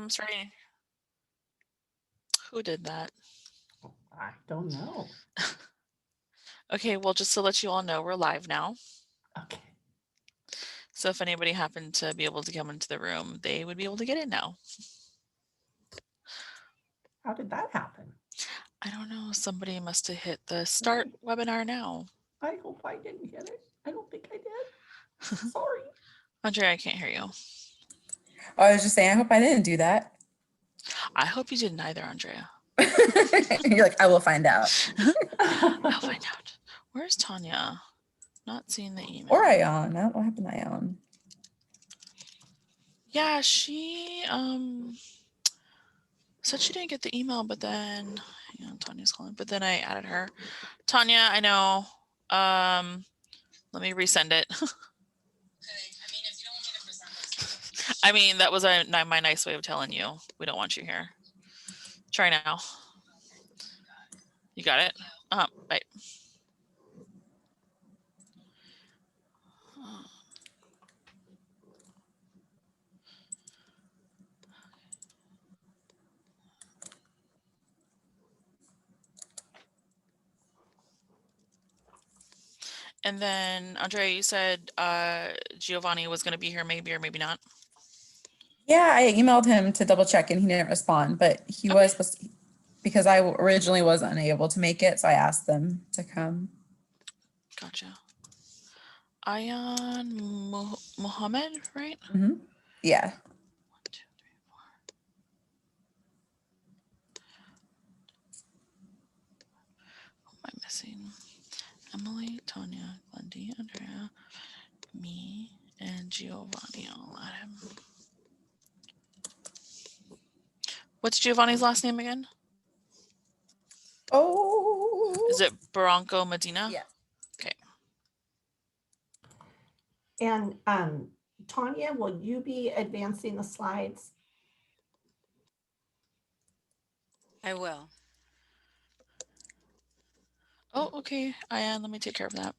Sorry. Who did that? I don't know. Okay, well, just to let you all know, we're live now. Okay. So if anybody happened to be able to come into the room, they would be able to get in now. How did that happen? I don't know. Somebody must have hit the start webinar now. I hope I didn't hit it. I don't think I did. Sorry. Andrea, I can't hear you. Oh, I was just saying, I hope I didn't do that. I hope you didn't either, Andrea. You're like, I will find out. I'll find out. Where's Tanya? Not seeing the email. Or Ion. What happened to Ion? Yeah, she said she didn't get the email, but then Tanya's calling. But then I added her. Tanya, I know. Let me resend it. I mean, that was my nice way of telling you we don't want you here. Try now. You got it? Right. And then, Andrea, you said Giovanni was going to be here maybe or maybe not. Yeah, I emailed him to double check and he didn't respond, but he was supposed to, because I originally was unable to make it, so I asked them to come. Gotcha. Ion Mohammed, right? Mm-hmm. Yeah. 1, 2, 3, 4. Who am I missing? Emily, Tanya, Glendy, Andrea, me, and Giovanni. I'll add him. What's Giovanni's last name again? Oh. Is it Barranco Medina? Yeah. Okay. And Tanya, will you be advancing the slides? I will. Oh, okay. Let me take care of that.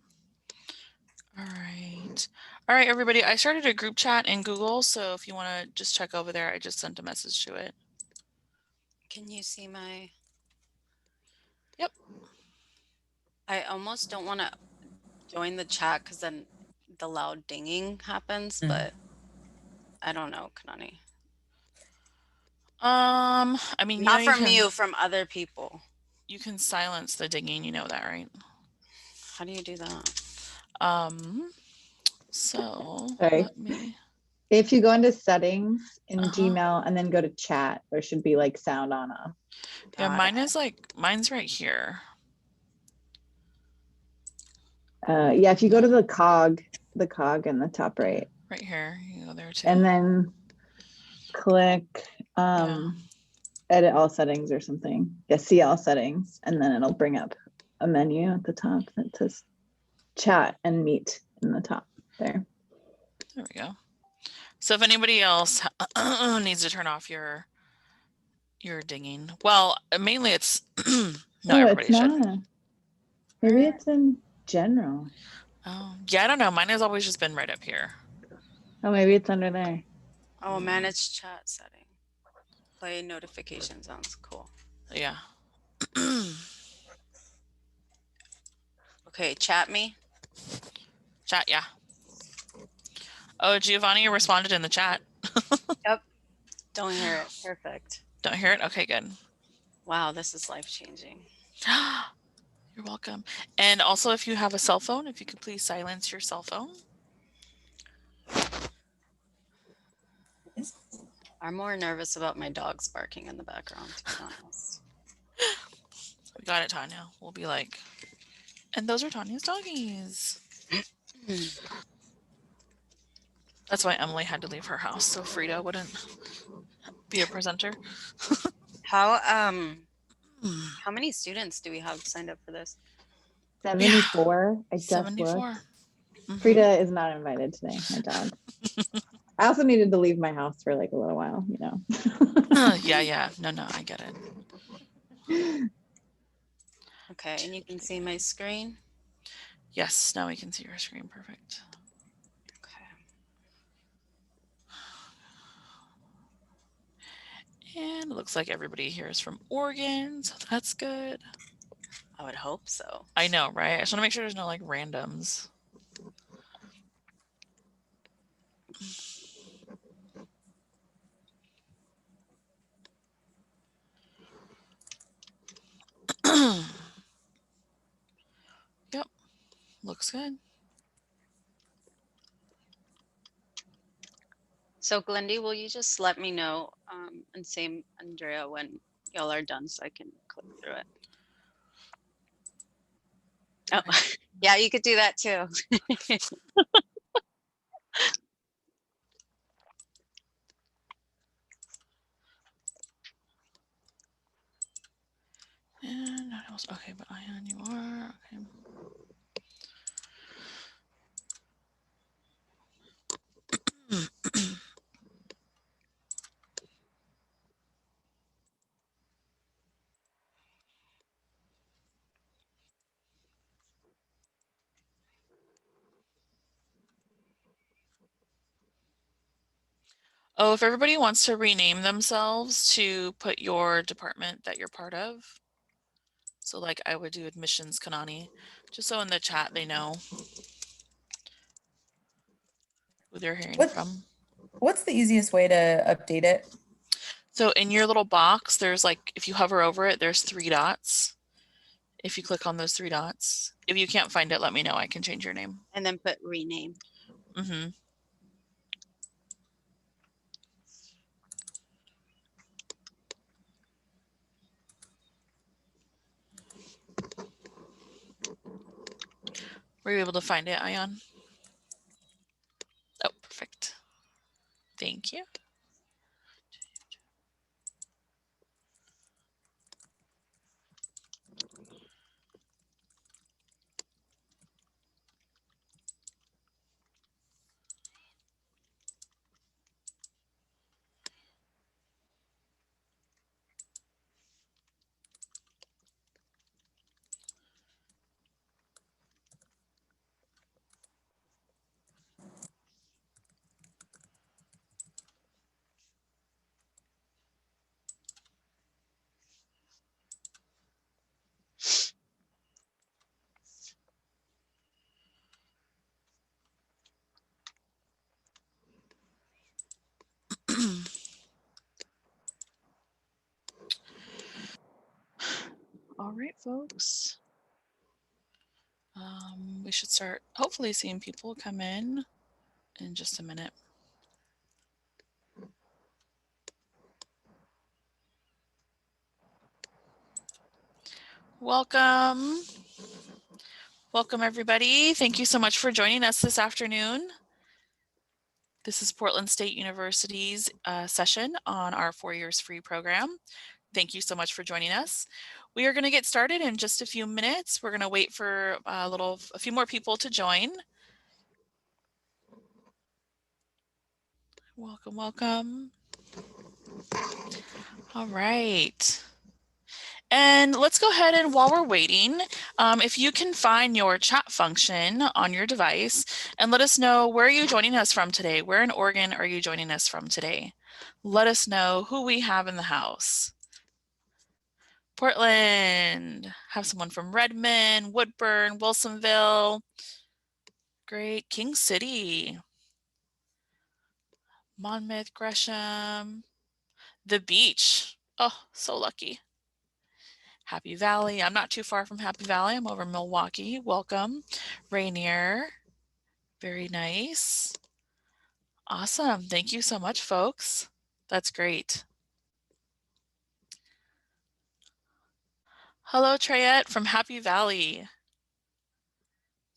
All right. All right, everybody. I started a group chat in Google, so if you want to just check over there, I just sent a message to it. Can you see my? Yep. I almost don't want to join the chat because then the loud dinging happens, but I don't know, Kanani. I mean, not from you, from other people. You can silence the dinging, you know that, right? How do you do that? So Sorry. let me. If you go into settings in Gmail and then go to chat, there should be like sound on off. Yeah, mine's right here. Yeah, if you go to the cog in the top right. Right here, you go there too. And then click edit all settings or something. Yeah, see all settings, and then it'll bring up a menu at the top that says chat and meet in the top there. There we go. So if anybody else needs to turn off your dinging, well, mainly it's no, everybody should. Not. Maybe it's in general. Oh, yeah, I don't know. Mine has always just been right up here. Oh, maybe it's under there. Oh, manage chat setting. Play notification sounds cool. Yeah. Okay, chat me. Chat, yeah. Oh, Giovanni responded in the chat. Yep. Don't hear it. Perfect. Don't hear it? Okay, good. Wow, this is life-changing. You're welcome. And also, if you have a cell phone, if you could please silence your cell phone. I'm more nervous about my dogs barking in the background, to be honest. We got it, Tanya. We'll be like, and those are Tanya's doggies. That's why Emily had to leave her house, so Frida wouldn't be a presenter. How many students do we have signed up for this? 74. I just 74. looked. Frida is not invited today, my dog. I also needed to leave my house for like a little while, you know. Yeah. No, I get it. Okay, and you can see my screen? Yes, now we can see your screen. Perfect. Okay. It looks like everybody here is from Oregon, so that's good. I would hope so. I know, right? I just want to make sure there's no like randoms. Yep, looks good. So Glendy, will you just let me know, and same Andrea, when y'all are done so I can click through it? Oh, yeah, you could do that too. And I was okay, but Ian, you are okay. Oh, if everybody wants to rename themselves to put your department that you're part of. So like I would do admissions Kanani, just so in the chat they know who they're hearing What- from. What's the easiest way to update it? So in your little box, there's like, if you hover over it, there's 3 dots. If you click on those 3 dots, if you can't find it, let me know. I can change your name. And then put rename. Mm-hmm. Were you able to find it, Ion? Oh, perfect. Thank you. All right, folks. We should start hopefully seeing people come in just a minute. Welcome. Welcome, everybody. Thank you so much for joining us this afternoon. This is Portland State University's session on our 4 years free program. Thank you so much for joining us. We are going to get started in just a few minutes. We're going to wait for a few more people to join. Welcome, welcome. All right. And let's go ahead and while we're waiting, if you can find your chat function on your device and let us know where are you joining us from today? Where in Oregon are you joining us from today? Let us know who we have in the house. Portland, have someone from Redmond, Woodburn, Wilsonville. Great, King City. Monmouth, Gresham, the beach. Oh, so lucky. Happy Valley. I'm not too far from Happy Valley. I'm over in Milwaukee. Welcome. Rainier. Very nice. Awesome. Thank you so much, folks. That's great. Hello, Trayette from Happy Valley.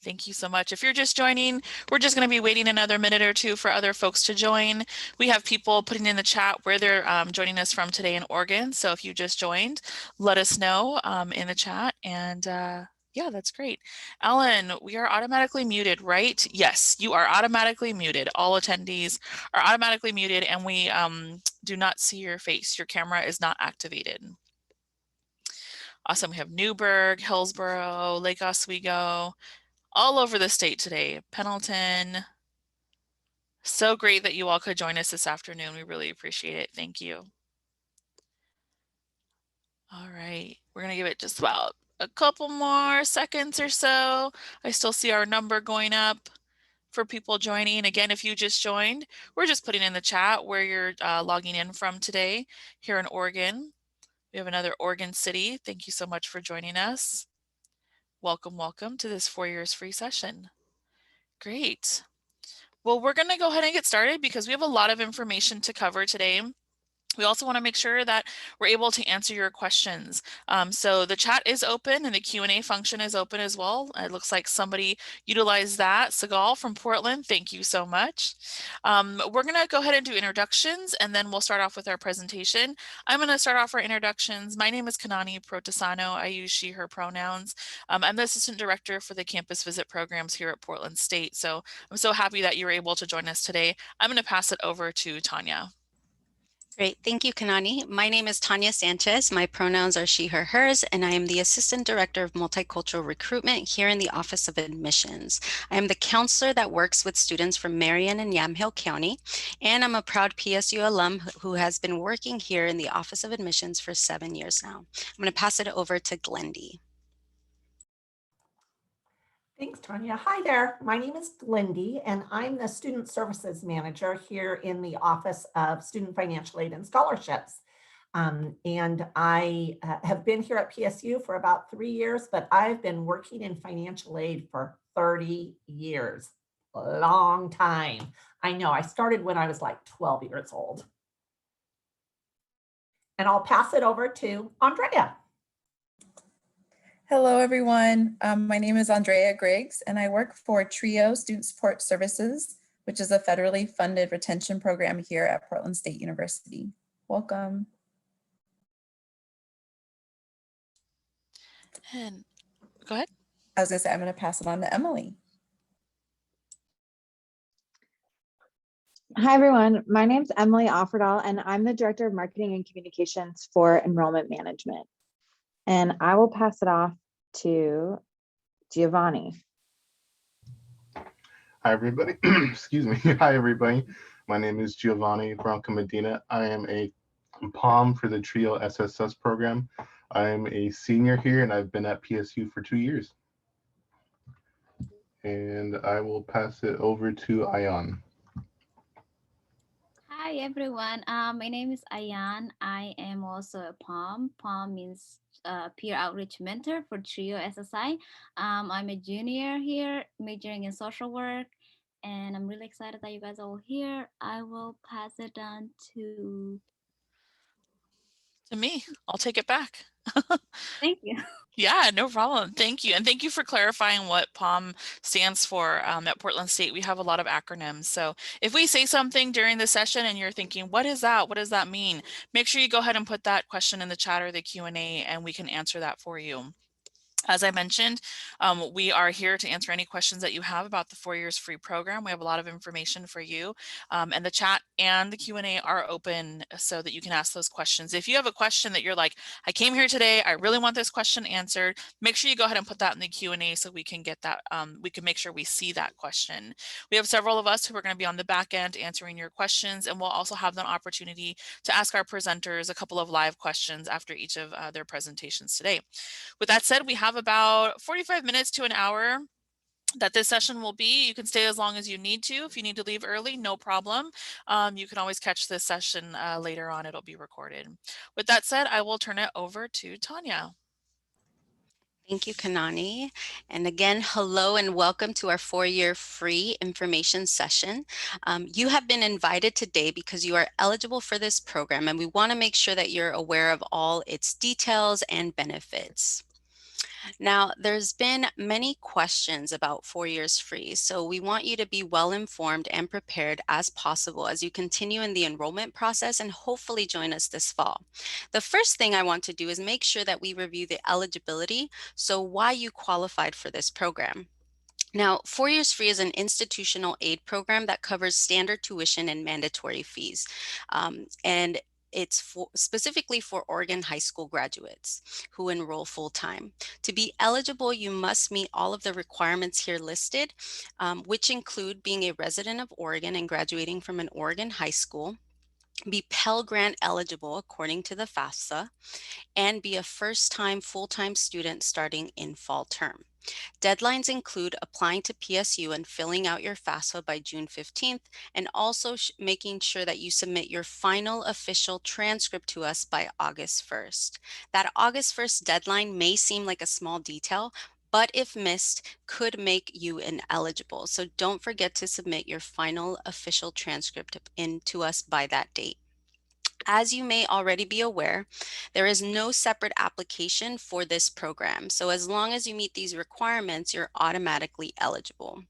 Thank you so much. If you're just joining, we're just going to be waiting another minute or two for other folks to join. We have people putting in the chat where they're joining us from today in Oregon. So if you just joined, let us know in the chat. And yeah, that's great. Ellen, we are automatically muted, right? Yes, you are automatically muted. All attendees are automatically muted and we do not see your face. Your camera is not activated. Awesome. We have Newburgh, Hillsborough, Lake Oswego, all over the state today. Pendleton. So great that you all could join us this afternoon. We really appreciate it. Thank you. All right, we're gonna give it just about a couple more seconds or so. I still see our number going up for people joining. Again, if you just joined, we're just putting in the chat where you're logging in from today here in Oregon. We have another Oregon City. Thank you so much for joining us. Welcome, welcome to this 4 years free session. Great. Well, we're going to go ahead and get started because we have a lot of information to cover today. We also want to make sure that we're able to answer your questions. So the chat is open and the Q&A function is open as well. It looks like somebody utilized that. Sagal from Portland, thank you so much. We're going to go ahead and do introductions and then we'll start off with our presentation. I'm going to start off our introductions. My name is Kanani Protasano. I use she, her pronouns. I'm the Assistant Director for the Campus Visit Programs here at Portland State. So I'm so happy that you were able to join us today. I'm going to pass it over to Tanya. Great. Thank you, Kanani. My name is Tanya Sanchez. My pronouns are she, her, hers, and I am the Assistant Director of Multicultural Recruitment here in the Office of Admissions. I am the counselor that works with students from Marion and Yamhill County, and I'm a proud PSU alum who has been working here in the Office of Admissions for 7 years now. I'm going to pass it over to Glendy. Thanks, Tanya. Hi there. My name is Glendy, and I'm the Student Services Manager here in the Office of Student Financial Aid and Scholarships. And I have been here at PSU for about 3 years, but I've been working in financial aid for 30 years. A long time. I know. I started when I was like 12 years old. And I'll pass it over to Andrea. Hello, everyone. My name is Andrea Griggs, and I work for TRIO Student Support Services, which is a federally funded retention program here at Portland State University. Welcome. And go ahead. I was going to say, I'm going to pass it on to Emily. Hi, everyone. My name's Emily Offerdahl, and I'm the Director of Marketing and Communications for Enrollment Management. And I will pass it off to Giovanni. Hi, everybody. Excuse me. Hi, everybody. My name is Giovanni Bronca Medina. I am a POM for the TRIO SSS program. I am a senior here, and I've been at PSU for 2 years. And I will pass it over to Ayan. Hi everyone, my name is Ayan. I am also a POM. POM means Peer Outreach Mentor for TRIO SSI. I'm a junior here, majoring in social work, and I'm really excited that you guys are all here. I will pass it on to Me. I'll take it back. Thank you. Yeah, no problem. Thank you. And thank you for clarifying what POM stands for. At Portland State, we have a lot of acronyms. So if we say something during the session and you're thinking, what is that? What does that mean? Make sure you go ahead and put that question in the chat or the Q&A and we can answer that for you. As I mentioned, we are here to answer any questions that you have about the 4 years free program. We have a lot of information for you, and the chat and the Q&A are open so that you can ask those questions. If you have a question that you're like, I came here today, I really want this question answered, make sure you go ahead and put that in the Q&A so we can get that, we can make sure we see that question. We have several of us who are going to be on the back end answering your questions, and we'll also have the opportunity to ask our presenters a couple of live questions after each of their presentations today. With that said, we have about 45 minutes to an hour that this session will be. You can stay as long as you need to. If you need to leave early, no problem. You can always catch this session later on. It'll be recorded. With that said, I will turn it over to Tanya. Thank you, Kanani. And again, hello and welcome to our 4-year free information session. You have been invited today because you are eligible for this program, and we want to make sure that you're aware of all its details and benefits. Now, there's been many questions about 4 years free, so we want you to be well informed and prepared as possible as you continue in the enrollment process and hopefully join us this fall. The first thing I want to do is make sure that we review the eligibility, so why you qualified for this program. Now, 4 years free is an institutional aid program that covers standard tuition and mandatory fees. And it's specifically for Oregon high school graduates who enroll full-time. To be eligible, you must meet all of the requirements here listed, which include being a resident of Oregon and graduating from an Oregon high school, be Pell Grant eligible according to the FAFSA, and be a first-time full-time student starting in fall term. Deadlines include applying to PSU and filling out your FAFSA by June 15th, and also making sure that you submit your final official transcript to us by August 1st. That August 1st deadline may seem like a small detail, but if missed, could make you ineligible. So don't forget to submit your final official transcript in to us by that date. As you may already be aware, there is no separate application for this program. So as long as you meet these requirements, you're automatically eligible.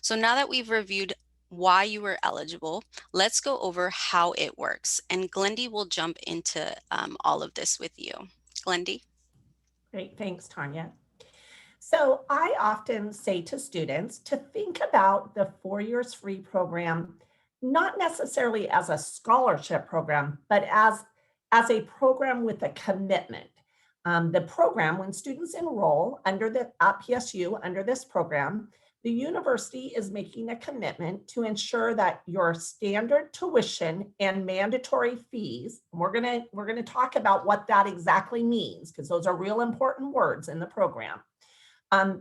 So now that we've reviewed why you were eligible, let's go over how it works. And Glendy will jump into all of this with you. Glendy? Great, thanks, Tanya. So I often say to students to think about the 4 Years Free program, not necessarily as a scholarship program, but as a program with a commitment. The program, when students enroll under at PSU under this program, the university is making a commitment to ensure that your standard tuition and mandatory fees, we're gonna talk about what that exactly means, because those are real important words in the program.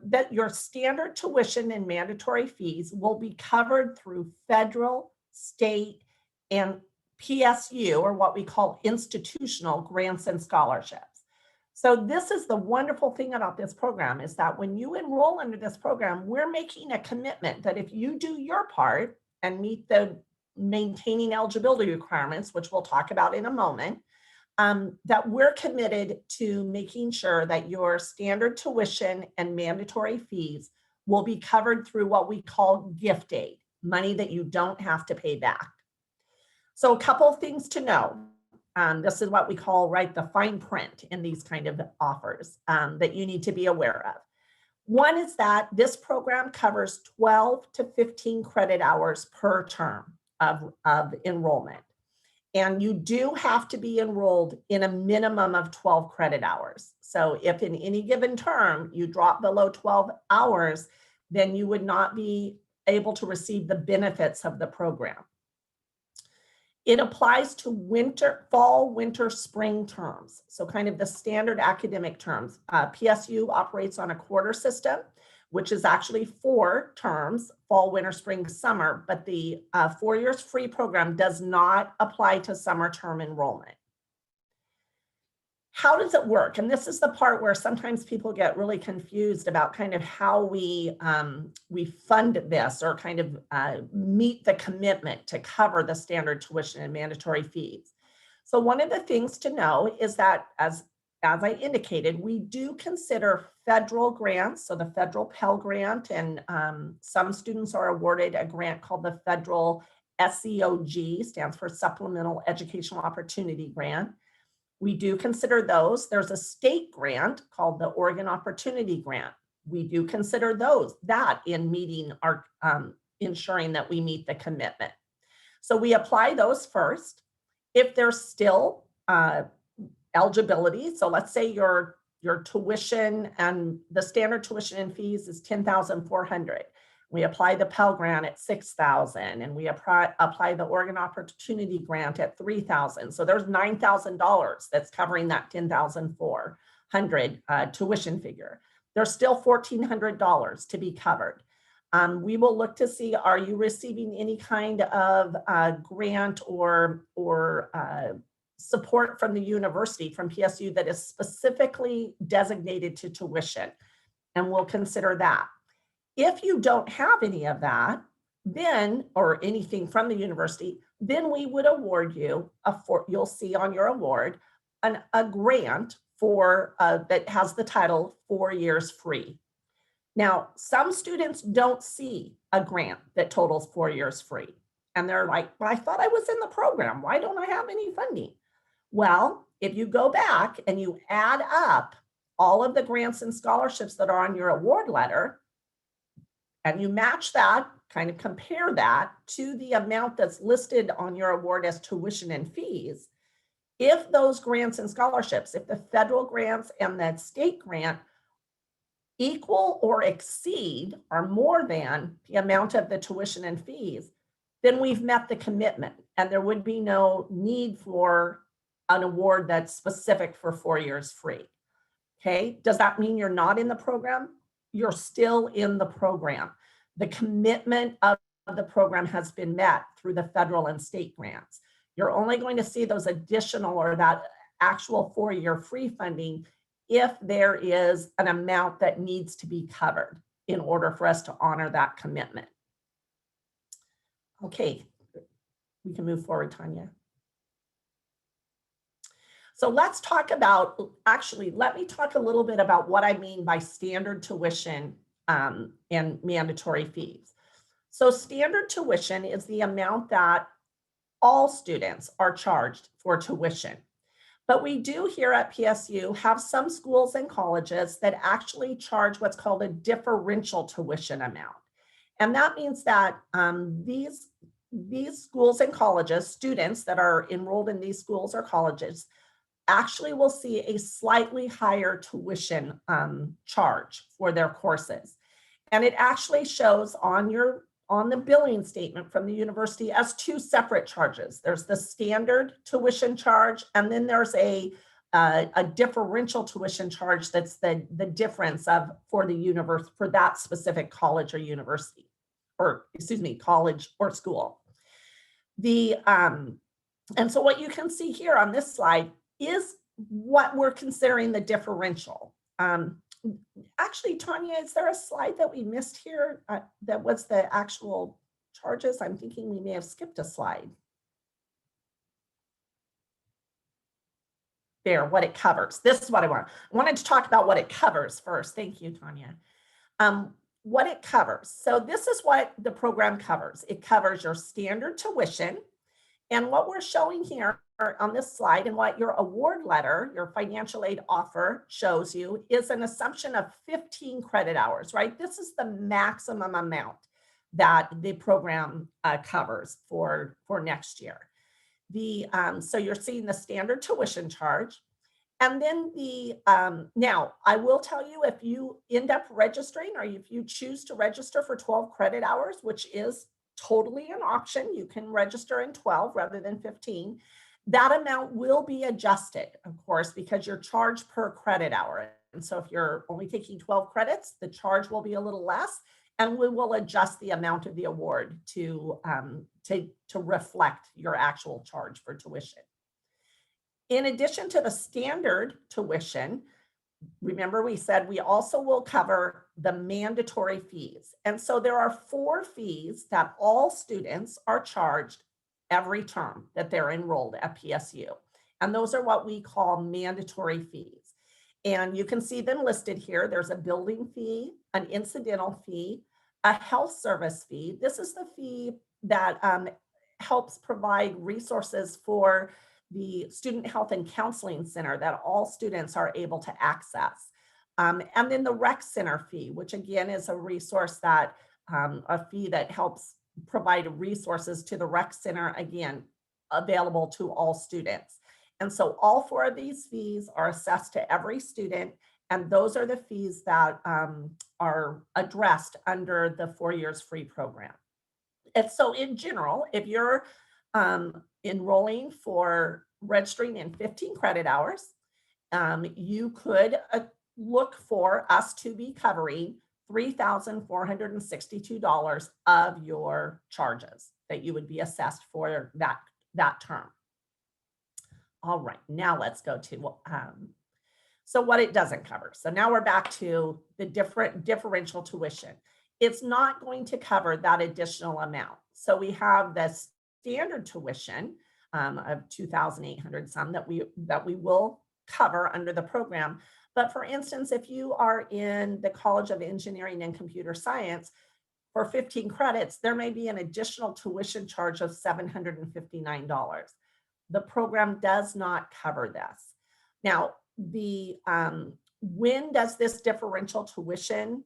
That your standard tuition and mandatory fees will be covered through federal, state, and PSU, or what we call institutional grants and scholarships. So this is the wonderful thing about this program, is that when you enroll under this program, we're making a commitment that if you do your part and meet the maintaining eligibility requirements, which we'll talk about in a moment, that we're committed to making sure that your standard tuition and mandatory fees will be covered through what we call gift aid, money that you don't have to pay back. So a couple of things to know. This is what we call, right, the fine print in these kind of offers that you need to be aware of. One is that this program covers 12 to 15 credit hours per term of enrollment. And you do have to be enrolled in a minimum of 12 credit hours. So if in any given term you drop below 12 hours, then you would not be able to receive the benefits of the program. It applies to fall, winter, spring terms. So kind of the standard academic terms. PSU operates on a quarter system, which is actually 4 terms, fall, winter, spring, summer, but the 4 Years Free program does not apply to summer term enrollment. How does it work? And this is the part where sometimes people get really confused about kind of how we fund this, or kind of meet the commitment to cover the standard tuition and mandatory fees. So one of the things to know is that, as I indicated, we do consider federal grants, so the federal Pell Grant, and some students are awarded a grant called the federal SEOG, stands for Supplemental Educational Opportunity Grant. We do consider those. There's a state grant called the Oregon Opportunity Grant. We do consider that in meeting our, ensuring that we meet the commitment. So we apply those first. If there's still eligibility, so let's say your tuition and the standard tuition and fees is $10,400. We apply the Pell Grant at $6,000, and we apply the Oregon Opportunity Grant at $3,000. So there's $9,000 that's covering that $10,400 tuition figure. There's still $1,400 to be covered. We will look to see, are you receiving any kind of grant or support from the university, from PSU, that is specifically designated to tuition, and we'll consider that. If you don't have any of that, then, or anything from the university, then we would award you you'll see on your award a grant for that has the title 4 Years Free. Now, some students don't see a grant that totals 4 years free, and they're like, well, I thought I was in the program. Why don't I have any funding? Well, if you go back and you add up all of the grants and scholarships that are on your award letter, and you match that, kind of compare that to the amount that's listed on your award as tuition and fees, if those grants and scholarships, if the federal grants and the state grant equal or exceed or more than the amount of the tuition and fees, then we've met the commitment and there would be no need for an award that's specific for 4 years free. Okay, does that mean you're not in the program? You're still in the program. The commitment of the program has been met through the federal and state grants. You're only going to see those additional or that actual 4-year free funding if there is an amount that needs to be covered in order for us to honor that commitment. Okay, we can move forward, Tanya. So let's talk about, actually, let me talk a little bit about what I mean by standard tuition and mandatory fees. So standard tuition is the amount that all students are charged for tuition. But we do here at PSU have some schools and colleges that actually charge what's called a differential tuition amount. And that means that these schools and colleges, students that are enrolled in these schools or colleges, actually will see a slightly higher tuition charge for their courses. And it actually shows on the billing statement from the university as 2 separate charges. There's the standard tuition charge, and then there's a differential tuition charge that's the difference for the universe for that specific college or university, or excuse me, college or school. And so what you can see here on this slide is what we're considering the differential. Actually, Tanya, is there a slide that we missed here that was the actual charges? I'm thinking we may have skipped a slide. There, what it covers. This is what I want. I wanted to talk about what it covers first. Thank you, Tanya. What it covers. So this is what the program covers. It covers your standard tuition. And what we're showing here on this slide and what your award letter, your financial aid offer shows you is an assumption of 15 credit hours, right? This is the maximum amount that the program covers for next year. So you're seeing the standard tuition charge. And then now I will tell you, if you end up registering or if you choose to register for 12 credit hours, which is totally an option, you can register in 12 rather than 15. That amount will be adjusted, of course, because you're charged per credit hour. And so if you're only taking 12 credits, the charge will be a little less, and we will adjust the amount of the award to reflect your actual charge for tuition. In addition to the standard tuition, remember we said we also will cover the mandatory fees. And so there are 4 fees that all students are charged every term that they're enrolled at PSU. And those are what we call mandatory fees. And you can see them listed here. There's a building fee, an incidental fee, a health service fee. This is the fee that helps provide resources for the Student Health and Counseling Center that all students are able to access. And then the Rec Center fee, which again is a resource that, a fee that helps provide resources to the Rec Center, again, available to all students. And so all 4 of these fees are assessed to every student, and those are the fees that are addressed under the 4 years free program. And so in general, if you're enrolling for registering in 15 credit hours, you could look for us to be covering $3,462 of your charges that you would be assessed for that term. All right, now let's go to so what it doesn't cover. So now we're back to the differential tuition. It's not going to cover that additional amount. So we have the standard tuition of $2,800 some that we will cover under the program. But for instance, if you are in the College of Engineering and Computer Science for 15 credits, there may be an additional tuition charge of $759. The program does not cover this. Now, when does this differential tuition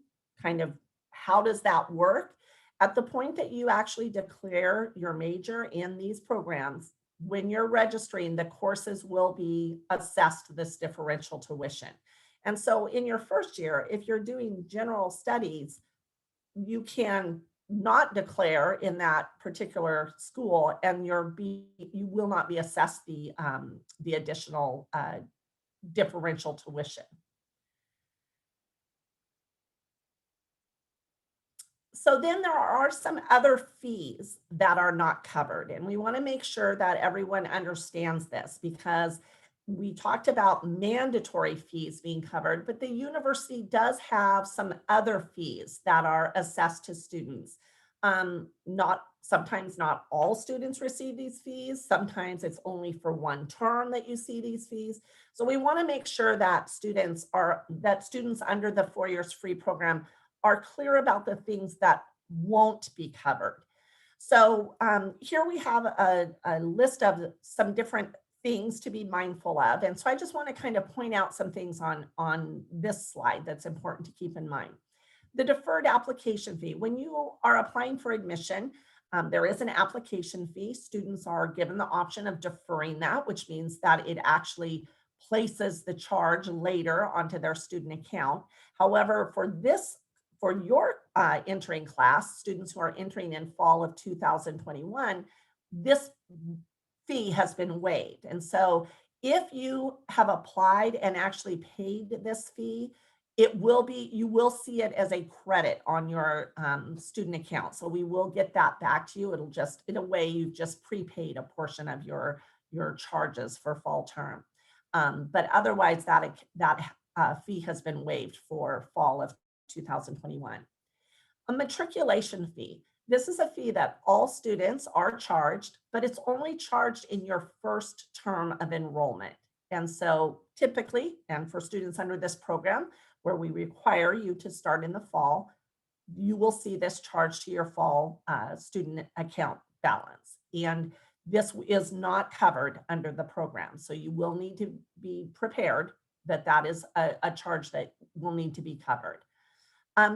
how does that work? At the point that you actually declare your major in these programs, when you're registering, the courses will be assessed this differential tuition. And so in your first year, if you're doing general studies, you can not declare in that particular school, and you will not be assessed the additional differential tuition. So then there are some other fees that are not covered, and we want to make sure that everyone understands this, because we talked about mandatory fees being covered, but the university does have some other fees that are assessed to students. Sometimes not all students receive these fees. Sometimes it's only for one term that you see these fees. So we want to make sure that students under the 4 years free program are clear about the things that won't be covered. So here we have a list of some different things to be mindful of. And so I just want to kind of point out some things on this slide that's important to keep in mind. The deferred application fee. When you are applying for admission, there is an application fee. Students are given the option of deferring that, which means that it actually places the charge later onto their student account. However, for your entering class, students who are entering in fall of 2021, this fee has been waived. And so if you have applied and actually paid this fee, you will see it as a credit on your student account. So we will get that back to you. It'll just, in a way, you've just prepaid a portion of your charges for fall term. But otherwise, that fee has been waived for fall of 2021. A matriculation fee. This is a fee that all students are charged, but it's only charged in your first term of enrollment. And so typically, and for students under this program, where we require you to start in the fall, you will see this charged to your fall student account balance. And this is not covered under the program. So you will need to be prepared that is a charge that will need to be covered.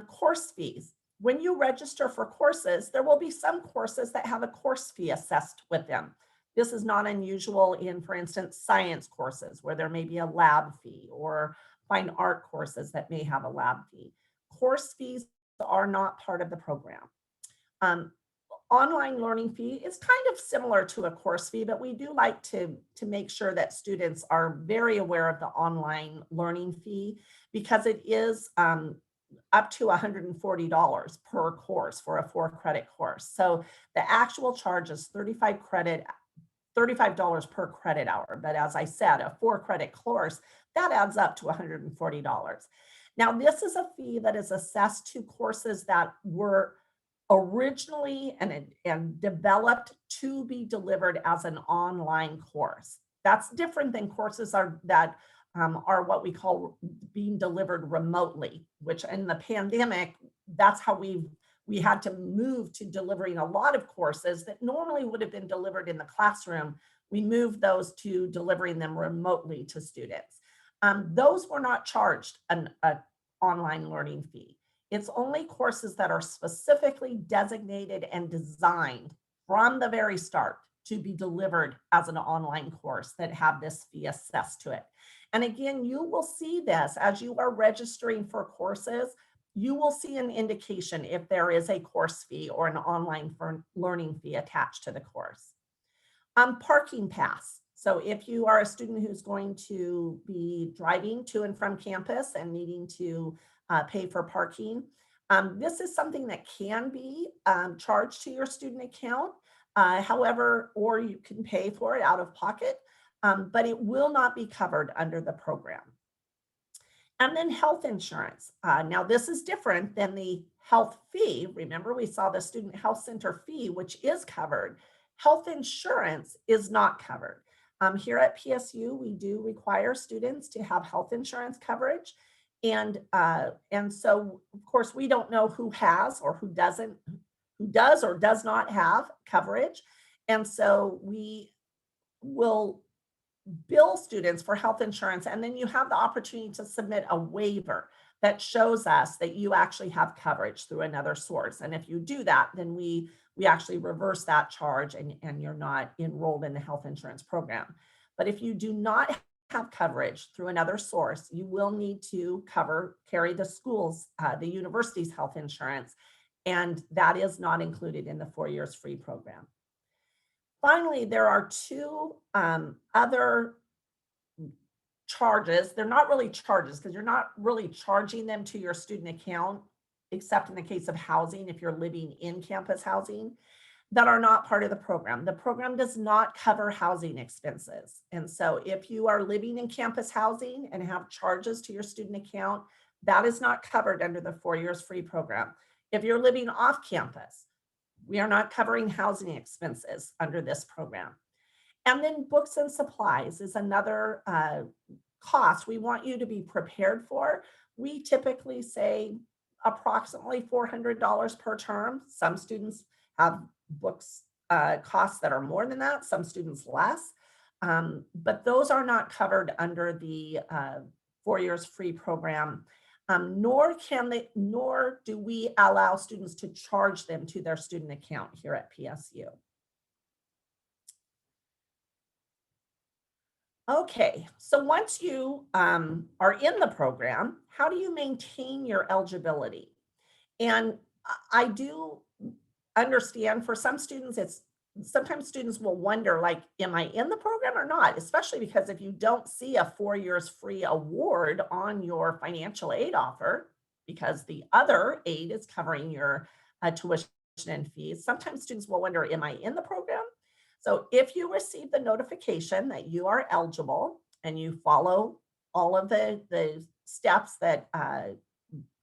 Course fees. When you register for courses, there will be some courses that have a course fee assessed with them. This is not unusual in, for instance, science courses where there may be a lab fee, or fine art courses that may have a lab fee. Course fees are not part of the program. Online learning fee is kind of similar to a course fee, but we do like to make sure that students are very aware of the online learning fee, because it is up to $140 per course for a 4-credit course. So the actual charge is $35 per credit hour. But as I said, a 4-credit course, that adds up to $140. Now, this is a fee that is assessed to courses that were originally and developed to be delivered as an online course. That's different than courses that are what we call being delivered remotely, which in the pandemic, that's how we had to move to delivering a lot of courses that normally would have been delivered in the classroom. We moved those to delivering them remotely to students. Those were not charged an online learning fee. It's only courses that are specifically designated and designed from the very start to be delivered as an online course that have this fee assessed to it. And again, you will see this as you are registering for courses. You will see an indication if there is a course fee or an online learning fee attached to the course. Parking pass. So if you are a student who's going to be driving to and from campus and needing to pay for parking, this is something that can be charged to your student account. However, or you can pay for it out of pocket, but it will not be covered under the program. And then health insurance. Now, this is different than the health fee. Remember, we saw the student health center fee, which is covered. Health insurance is not covered. Here at PSU, we do require students to have health insurance coverage. And so, of course, we don't know who has or who doesn't, who does or does not have coverage. And so we will bill students for health insurance, and then you have the opportunity to submit a waiver that shows us that you actually have coverage through another source. And if you do that, then we actually reverse that charge and you're not enrolled in the health insurance program. But if you do not have coverage through another source, you will need to carry the schools, the university's health insurance. And that is not included in the 4 years free program. Finally, there are two other charges. They're not really charges because you're not really charging them to your student account, except in the case of housing, if you're living in campus housing, that are not part of the program. The program does not cover housing expenses. And so if you are living in campus housing and have charges to your student account, that is not covered under the 4 years free program. If you're living off campus, we are not covering housing expenses under this program. And then books and supplies is another cost we want you to be prepared for. We typically say approximately $400 per term. Some students have books costs that are more than that, some students less. But those are not covered under the 4 years free program. Nor do we allow students to charge them to their student account here at PSU. Okay, so once you are in the program, how do you maintain your eligibility? And I do understand for some students, sometimes students will wonder, like, am I in the program or not? Especially because if you don't see a 4 years free award on your financial aid offer, because the other aid is covering your tuition and fees, sometimes students will wonder, am I in the program? So if you receive the notification that you are eligible and you follow all of the steps that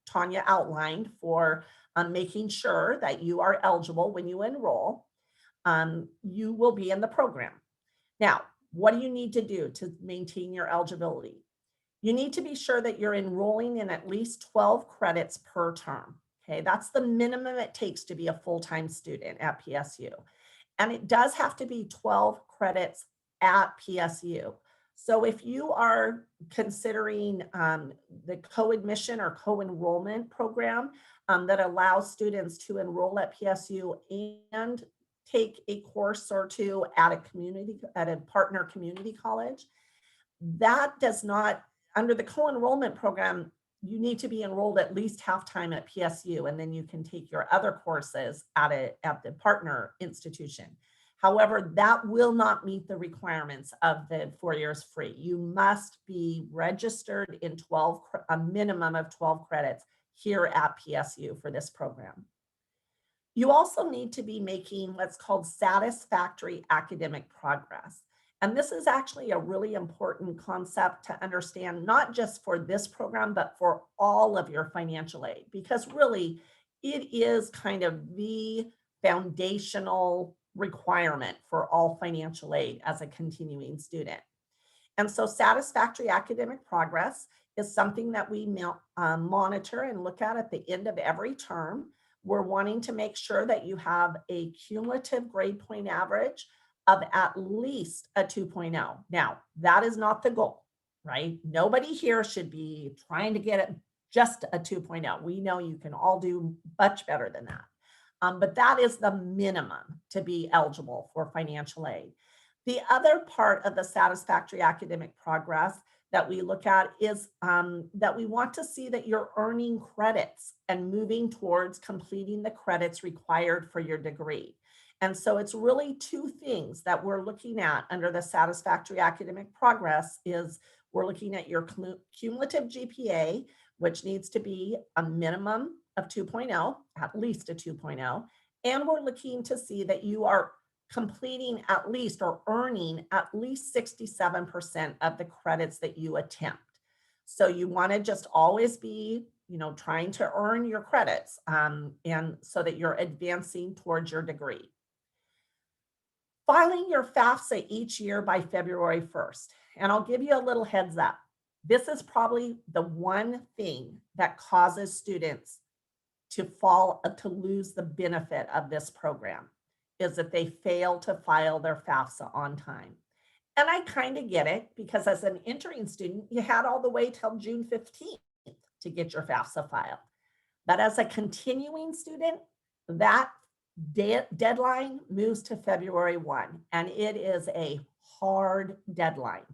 Tanya outlined for making sure that you are eligible when you enroll, you will be in the program. Now, what do you need to do to maintain your eligibility? You need to be sure that you're enrolling in at least 12 credits per term. Okay, that's the minimum it takes to be a full-time student at PSU. And it does have to be 12 credits at PSU. So if you are considering the co-admission or co-enrollment program that allows students to enroll at PSU and take a course or two at a partner community college, that does not, under the co-enrollment program, you need to be enrolled at least half-time at PSU, and then you can take your other courses at the partner institution. However, that will not meet the requirements of the 4 years free. You must be registered in a minimum of 12 credits here at PSU for this program. You also need to be making what's called satisfactory academic progress. And this is actually a really important concept to understand, not just for this program, but for all of your financial aid, because really it is kind of the foundational requirement for all financial aid as a continuing student. And so satisfactory academic progress is something that we monitor and look at the end of every term. We're wanting to make sure that you have a cumulative grade point average of at least a 2.0. Now, that is not the goal, right? Nobody here should be trying to get it just a 2.0. We know you can all do much better than that. But that is the minimum to be eligible for financial aid. The other part of the satisfactory academic progress that we look at is that we want to see that you're earning credits and moving towards completing the credits required for your degree. And so it's really two things that we're looking at under the satisfactory academic progress. Is we're looking at your cumulative GPA, which needs to be a minimum of 2.0, at least a 2.0. And we're looking to see that you are completing at least or earning at least 67% of the credits that you attempt. So you want to just always be, trying to earn your credits and so that you're advancing towards your degree. Filing your FAFSA each year by February 1st. And I'll give you a little heads up. This is probably the one thing that causes students to lose the benefit of this program, is that they fail to file their FAFSA on time. And I kind of get it, because as an entering student, you had all the way till June 15th to get your FAFSA filed. But as a continuing student, that deadline moves to February 1, and it is a hard deadline,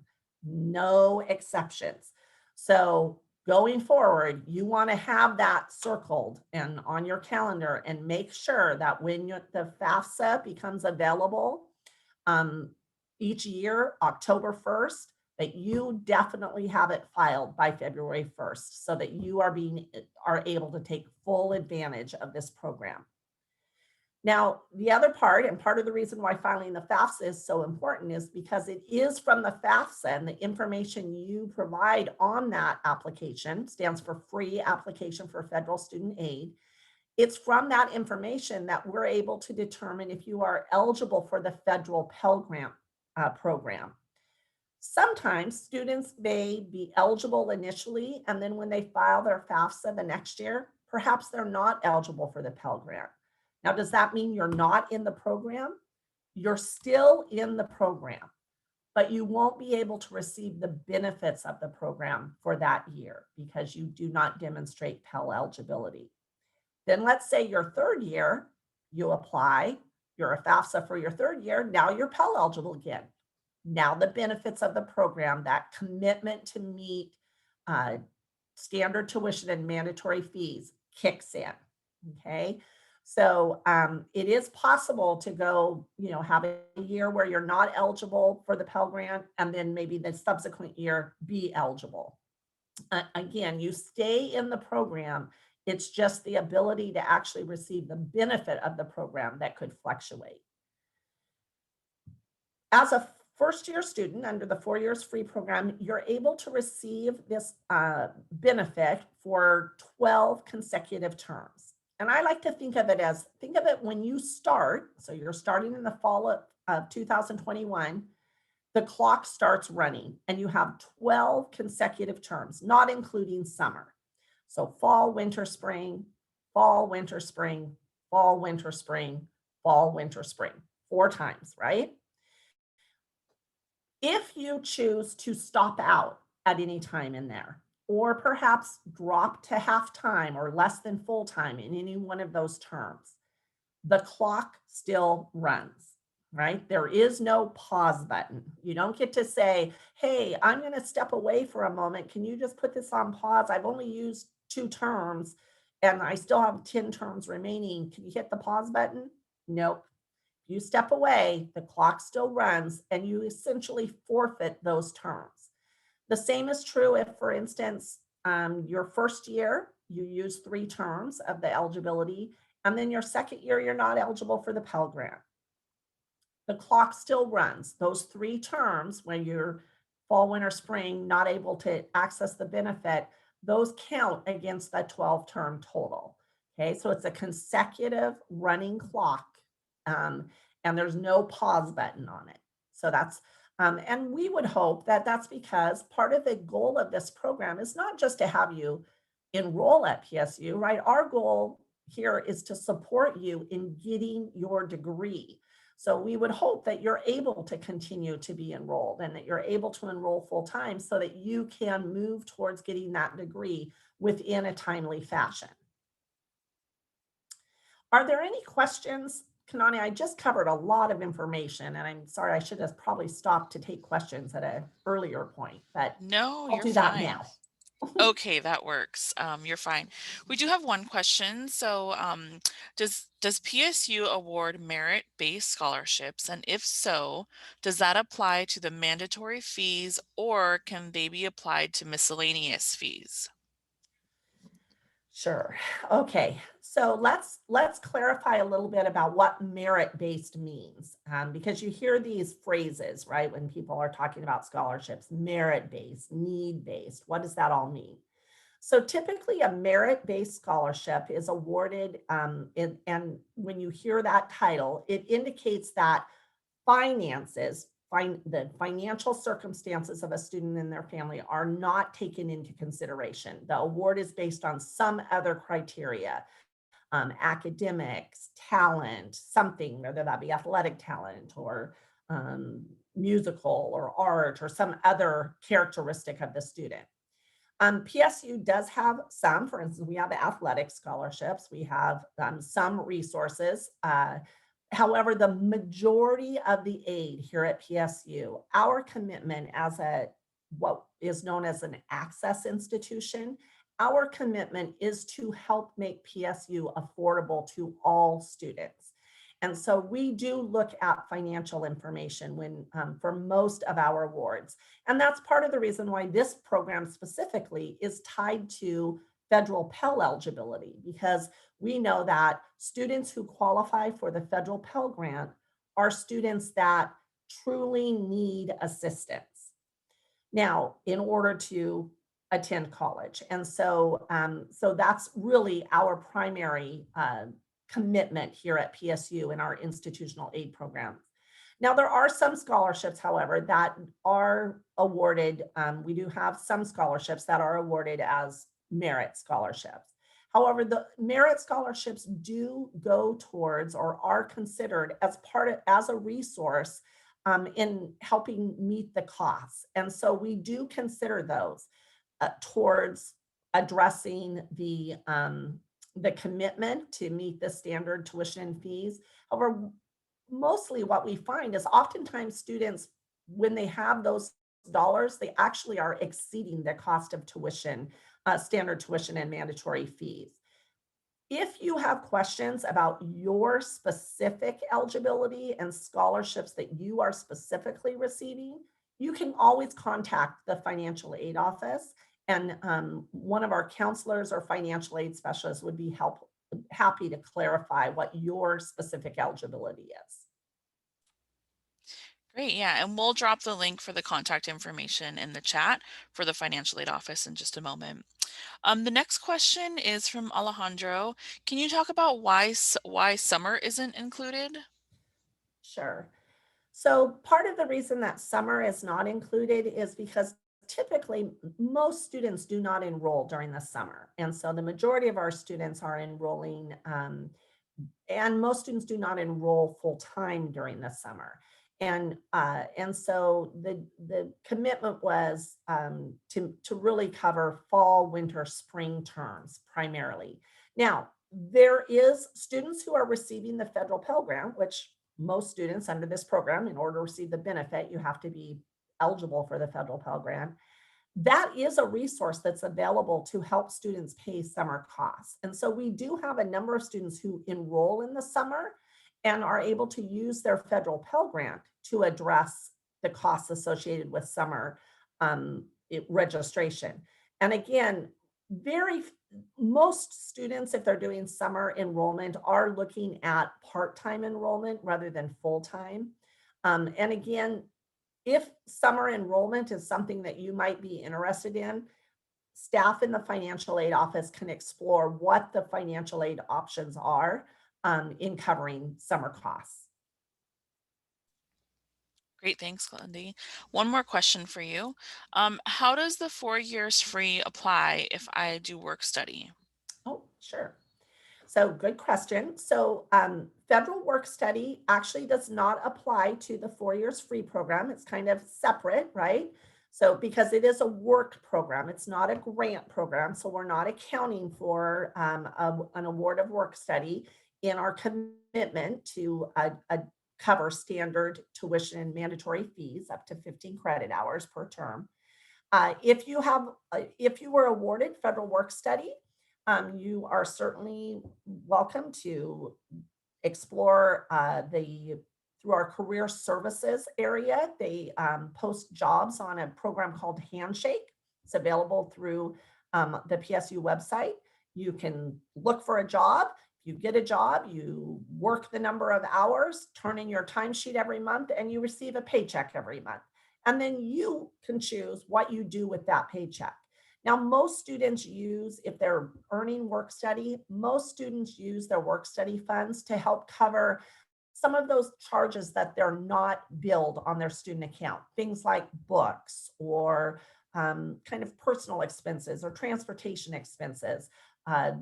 no exceptions. So going forward, you want to have that circled and on your calendar and make sure that when the FAFSA becomes available each year, October 1st, that you definitely have it filed by February 1st so that you are able to take full advantage of this program. Now, the other part, and part of the reason why filing the FAFSA is so important, is because it is from the FAFSA, and the information you provide on that application stands for Free Application for Federal Student Aid. It's from that information that we're able to determine if you are eligible for the federal Pell Grant program. Sometimes students may be eligible initially, and then when they file their FAFSA the next year, perhaps they're not eligible for the Pell Grant. Now, does that mean you're not in the program? You're still in the program, but you won't be able to receive the benefits of the program for that year because you do not demonstrate Pell eligibility. Then let's say your third year, you apply, you're a FAFSA for your third year, now you're Pell eligible again. Now the benefits of the program, that commitment to meet standard tuition and mandatory fees kicks in, okay? So it is possible to go, have a year where you're not eligible for the Pell Grant and then maybe the subsequent year be eligible. Again, you stay in the program. It's just the ability to actually receive the benefit of the program that could fluctuate. As a first-year student under the 4 years free program, you're able to receive this benefit for 12 consecutive terms. And I like to think of it when you start, so you're starting in the fall of 2021, the clock starts running and you have 12 consecutive terms, not including summer. So fall, winter, spring, fall, winter, spring, fall, winter, spring, fall, winter, spring, 4 times, right? If you choose to stop out at any time in there, or perhaps drop to half-time or less than full-time in any one of those terms, the clock still runs, right? There is no pause button. You don't get to say, hey, I'm going to step away for a moment. Can you just put this on pause? I've only used 2 terms and I still have 10 terms remaining. Can you hit the pause button? Nope. You step away, the clock still runs, and you essentially forfeit those terms. The same is true if, for instance, your first year, you use 3 terms of the eligibility, and then your second year, you're not eligible for the Pell Grant. The clock still runs. Those 3 terms, when you're fall, winter, spring, not able to access the benefit, those count against the 12-term total. Okay, so it's a consecutive running clock, and there's no pause button on it. So that's and we would hope that that's because part of the goal of this program is not just to have you enroll at PSU, right? Our goal here is to support you in getting your degree. So we would hope that you're able to continue to be enrolled and that you're able to enroll full time so that you can move towards getting that degree within a timely fashion. Are there any questions? Kanani, I just covered a lot of information and I'm sorry, I should have probably stopped to take questions at an earlier point, but No, I'll you're do that fine. now. Okay, that works. You're fine. We do have one question. So does PSU award merit-based scholarships? And if so, does that apply to the mandatory fees or can they be applied to miscellaneous fees? Sure. Okay. So let's clarify a little bit about what merit-based means, because you hear these phrases, right? When people are talking about scholarships, merit-based, need-based, what does that all mean? So typically a merit-based scholarship is awarded, and when you hear that title, it indicates that the financial circumstances of a student and their family are not taken into consideration. The award is based on some other criteria, academics, talent, something, whether that be athletic talent or musical or art or some other characteristic of the student. PSU does have some, for instance, we have athletic scholarships, we have some resources. However, the majority of the aid here at PSU, our commitment as a what is known as an access institution, our commitment is to help make PSU affordable to all students. And so we do look at financial information when for most of our awards. And that's part of the reason why this program specifically is tied to federal Pell eligibility, because we know that students who qualify for the federal Pell Grant are students that truly need assistance now in order to attend college. And so, so that's really our primary commitment here at PSU in our institutional aid programs. Now, there are some scholarships, however, that are awarded. We do have some scholarships that are awarded as merit scholarships. However, the merit scholarships do go towards or are considered as as a resource in helping meet the costs. And so we do consider those towards addressing the commitment to meet the standard tuition and fees. However, mostly what we find is oftentimes students, when they have those dollars, they actually are exceeding the cost of tuition, standard tuition and mandatory fees. If you have questions about your specific eligibility and scholarships that you are specifically receiving, you can always contact the financial aid office, and one of our counselors or financial aid specialists would be happy to clarify what your specific eligibility is. Great, yeah, and we'll drop the link for the contact information in the chat for the financial aid office in just a moment. The next question is from Alejandro. Can you talk about why summer isn't included? Sure. So part of the reason that summer is not included is because typically most students do not enroll during the summer. And so the majority of our students are enrolling, and most students do not enroll full time during the summer. And so the commitment was to really cover fall, winter, spring terms primarily. Now, there is students who are receiving the federal Pell Grant, which most students under this program, in order to receive the benefit, you have to be eligible for the federal Pell Grant. That is a resource that's available to help students pay summer costs. And so we do have a number of students who enroll in the summer and are able to use their federal Pell Grant to address the costs associated with summer registration. And again, most students, if they're doing summer enrollment, are looking at part-time enrollment rather than full-time. And again, if summer enrollment is something that you might be interested in, staff in the financial aid office can explore what the financial aid options are in covering summer costs. Great, thanks, Glendy. One more question for you. How does the 4 years free apply if I do work study? Oh, sure. So good question. So federal work study actually does not apply to the 4 years free program. It's kind of separate, right? So because it is a work program, it's not a grant program. So we're not accounting for an award of work study in our commitment to cover standard tuition and mandatory fees up to 15 credit hours per term. If you were awarded federal work study, you are certainly welcome to explore through our career services area. They post jobs on a program called Handshake. It's available through the PSU website. You can look for a job. You get a job, you work the number of hours, turn in your timesheet every month, and you receive a paycheck every month. And then you can choose what you do with that paycheck. Now, most students use, if they're earning work study, most students use their work study funds to help cover some of those charges that they're not billed on their student account. Things like books or kind of personal expenses or transportation expenses.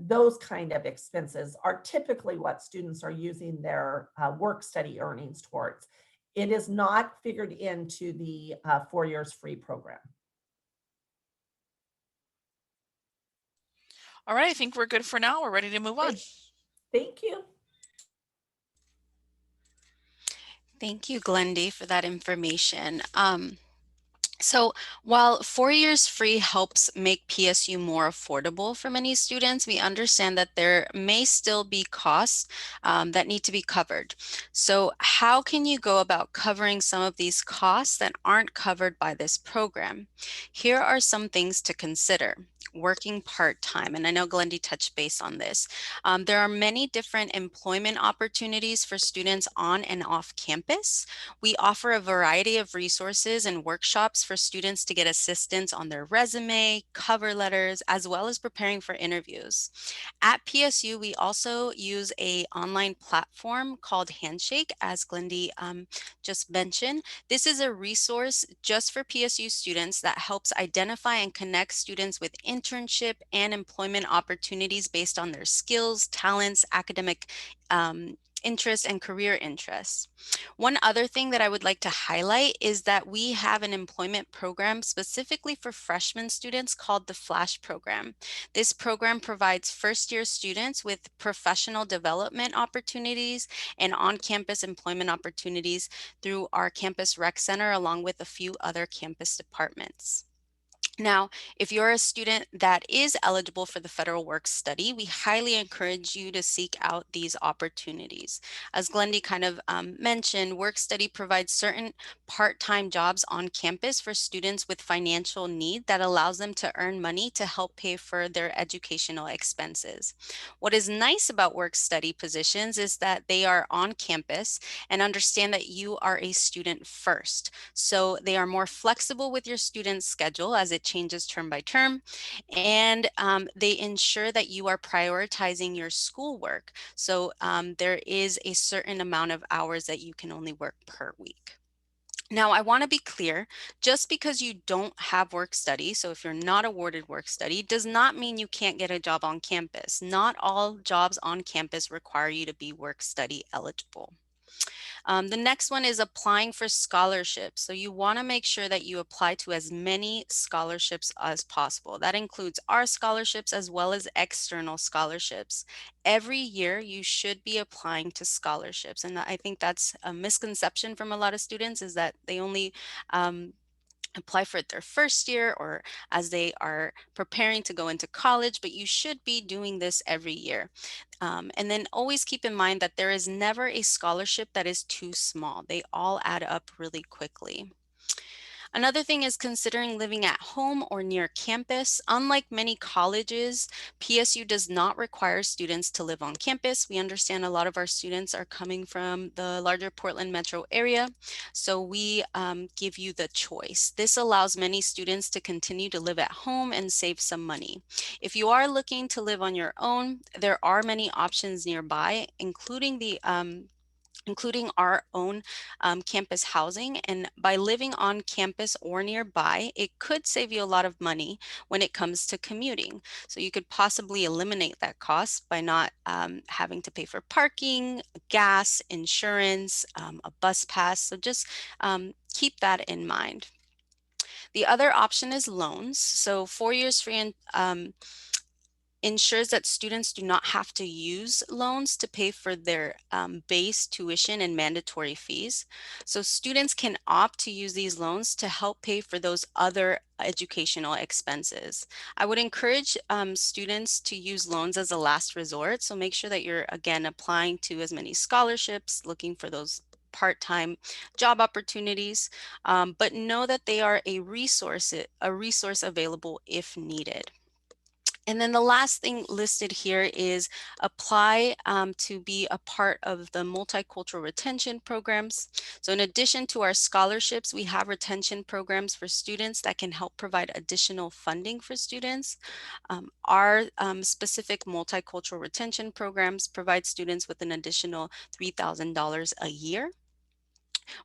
Those kind of expenses are typically what students are using their work study earnings towards. It is not figured into the 4 years free program. All right, I think we're good for now. We're ready to move on. Thank you. Thank you, Glendy, for that information. So while 4 years free helps make PSU more affordable for many students, we understand that there may still be costs that need to be covered. So how can you go about covering some of these costs that aren't covered by this program? Here are some things to consider. Working part-time, and I know Glendy touched base on this. There are many different employment opportunities for students on and off campus. We offer a variety of resources and workshops for students to get assistance on their resume, cover letters, as well as preparing for interviews. At PSU, we also use an online platform called Handshake, as Glendy just mentioned. This is a resource just for PSU students that helps identify and connect students with internship and employment opportunities based on their skills, talents, academic interests, and career interests. One other thing that I would like to highlight is that we have an employment program specifically for freshman students called the FLASH program. This program provides first-year students with professional development opportunities and on-campus employment opportunities through our campus rec center, along with a few other campus departments. Now, if you're a student that is eligible for the federal work study, we highly encourage you to seek out these opportunities. As Glendy kind of mentioned, work study provides certain part-time jobs on campus for students with financial need that allows them to earn money to help pay for their educational expenses. What is nice about work study positions is that they are on campus and understand that you are a student first. So they are more flexible with your student's schedule as it changes term by term, and they ensure that you are prioritizing your schoolwork. So there is a certain amount of hours that you can only work per week. Now, I want to be clear, just because you don't have work study, so if you're not awarded work study, does not mean you can't get a job on campus. Not all jobs on campus require you to be work study eligible. The next one is applying for scholarships. So you want to make sure that you apply to as many scholarships as possible. That includes our scholarships as well as external scholarships. Every year you should be applying to scholarships. And I think that's a misconception from a lot of students, is that they only apply for it their first year or as they are preparing to go into college, but you should be doing this every year. And then always keep in mind that there is never a scholarship that is too small. They all add up really quickly. Another thing is considering living at home or near campus. Unlike many colleges, PSU does not require students to live on campus. We understand a lot of our students are coming from the larger Portland metro area, so we give you the choice. This allows many students to continue to live at home and save some money. If you are looking to live on your own, there are many options nearby, including our own campus housing. And by living on campus or nearby, it could save you a lot of money when it comes to commuting. So you could possibly eliminate that cost by not having to pay for parking, gas, insurance, a bus pass. So just keep that in mind. The other option is loans. So 4 years free and ensures that students do not have to use loans to pay for their base tuition and mandatory fees. So students can opt to use these loans to help pay for those other educational expenses. I would encourage students to use loans as a last resort. So make sure that you're, again, applying to as many scholarships, looking for those part-time job opportunities, but know that they are a resource available if needed. And then the last thing listed here is apply to be a part of the multicultural retention programs. So in addition to our scholarships, we have retention programs for students that can help provide additional funding for students. Our specific multicultural retention programs provide students with an additional $3,000 a year.